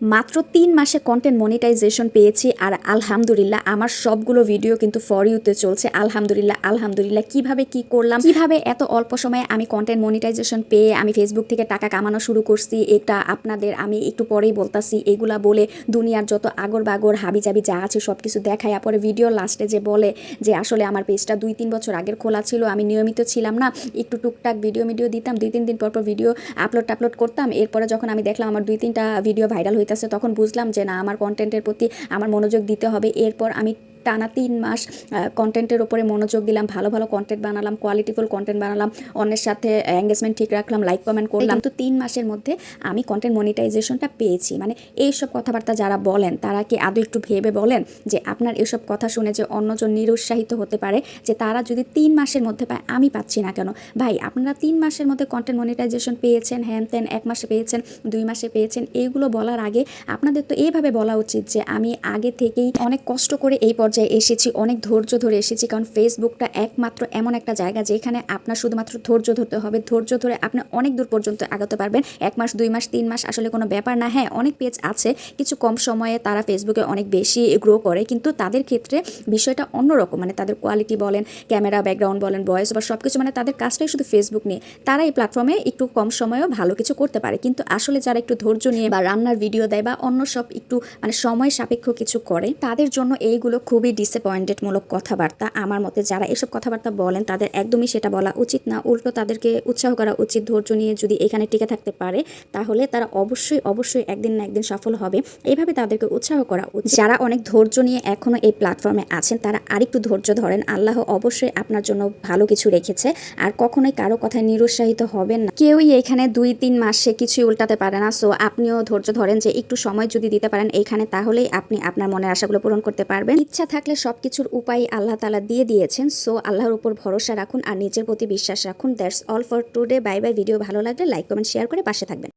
মাত্র ৩ মাসে content monetization পেয়েছি আর আলহামদুলিল্লাহ আমার সবগুলো ভিডিও কিন্তু ফর ইউতে চলছে। আলহামদুলিল্লাহ আলহামদুলিল্লাহ। কিভাবে কি করলাম, কিভাবে এত অল্প সময়ে আমি কন্টেন্ট মনিটাইজেশন পেয়ে আমি ফেসবুক থেকে টাকা কামানো শুরু করছি, এটা আপনাদের আমি একটু পরেই বলতাছি। এগুলা বলে দুনিয়ার যত আগর বাগর হাবিজাবি যা আছে সব কিছু দেখায়, পরে ভিডিও লাস্টে যে বলে যে আসলে আমার পেজটা 2-3 বছর আগের খোলা ছিল, আমি নিয়মিত ছিলাম না, একটু টুকটাক ভিডিও দিতাম, 2-3 দিন পর ভিডিও আপলোড করতাম। এরপরে যখন আমি দেখলাম আমার 2-3টা ভিডিও ভাইরাল হইতেছে, তখন বুঝলাম যে না, আমার কন্টেন্টের প্রতি আমার মনোযোগ দিতে হবে। এরপর আমি টানা 3 মাস কন্টেন্টের ওপরে মনোযোগ দিলাম, ভালো ভালো কন্টেন্ট বানালাম, কোয়ালিটিফুল কন্টেন্ট বানালাম, অন্যের সাথে এঙ্গেজমেন্ট ঠিক রাখলাম, লাইক কমেন্ট করলাম। কিন্তু 3 মাসের মধ্যে আমি কন্টেন্ট মনিটাইজেশনটা পেয়েছি। মানে এইসব কথাবার্তা যারা বলেন তারা কি আদৌ একটু ভেবে বলেন যে আপনার এসব কথা শুনে যে অন্যজন নিরুৎসাহিত হতে পারে, যে তারা যদি 3 মাসের মধ্যে পায় আমি পাচ্ছি না কেন? ভাই, আপনারা 3 মাসের মধ্যে কন্টেন্ট মনিটাইজেশন পেয়েছেন, হ্যান ত্যান 1 মাসে পেয়েছেন, 2 মাসে পেয়েছেন, এইগুলো বলার আগে আপনাদের তো এইভাবে বলা উচিত যে আমি আগে থেকেই অনেক কষ্ট করে এই পর্যায়ে এসেছি, অনেক ধৈর্য ধরে এসেছি। কারণ ফেসবুকটা একমাত্র এমন একটা জায়গা যেখানে আপনার শুধুমাত্র ধৈর্য ধরতে হবে। ধৈর্য ধরে আপনি অনেক দূর পর্যন্ত আগাতে পারবেন। 1 মাস, 2 মাস, 3 মাস আসলে কোনো ব্যাপার না। হ্যাঁ, অনেক পেজ আছে কিছু কম সময়ে তারা ফেসবুকে অনেক বেশি গ্রো করে, কিন্তু তাদের ক্ষেত্রে বিষয়টা অন্যরকম। মানে তাদের কোয়ালিটি বলেন, ক্যামেরা ব্যাকগ্রাউন্ড বলেন, ভয়েস বা সব কিছু, মানে তাদের কাজটাই শুধু ফেসবুক নিয়ে। তারা এই প্ল্যাটফর্মে একটু কম সময়েও ভালো কিছু করতে পারে, কিন্তু আসলে যারা একটু ধৈর্য নিয়ে বা রান্নার ভিডিও দেয় বা অন্য সব একটু মানে সময় সাপেক্ষ কিছু করে, তাদের জন্য এইগুলো খুবই ডিসঅ্যাপয়েন্টেডমূলক কথাবার্তা। আমার মতে যারা এসব কথাবার্তা বলেন তাদের একদমই সেটা বলা উচিত না, উল্টো তাদেরকে উৎসাহ করা উচিত। ধৈর্য নিয়ে যদি এখানে টিকে থাকতে পারে তাহলে তারা অবশ্যই অবশ্যই একদিন না একদিন সফল হবে, এইভাবে তাদেরকে উৎসাহ করা উচিত। যারা অনেক ধৈর্য নিয়ে এখনো এই প্ল্যাটফর্মে আছেন তারা আরেকটু ধৈর্য ধরেন, আল্লাহ অবশ্যই আপনার জন্য ভালো কিছু রেখেছে। আর কখনোই কারো কথায় নিরুৎসাহিত হবেন না। কেউই এখানে 2-3 মাসে কিছুই উল্টাতে পারে না। সো আপনিও ধৈর্য ধরেন, যে একটু সময় যদি দিতে পারেন এইখানে, তাহলেই আপনি আপনার মনের আশাগুলো পূরণ করতে পারবেন। ইচ্ছা থাকলে সবকিছুর উপায় আল্লাহ তাআলা দিয়ে দিয়েছেন। সো আল্লাহর উপর ভরসা রাখুন আর নিজের প্রতি বিশ্বাস রাখুন। That's all for today. Bye bye. Video ভালো লাগলে লাইক কমেন্ট শেয়ার করে পাশে থাকবেন।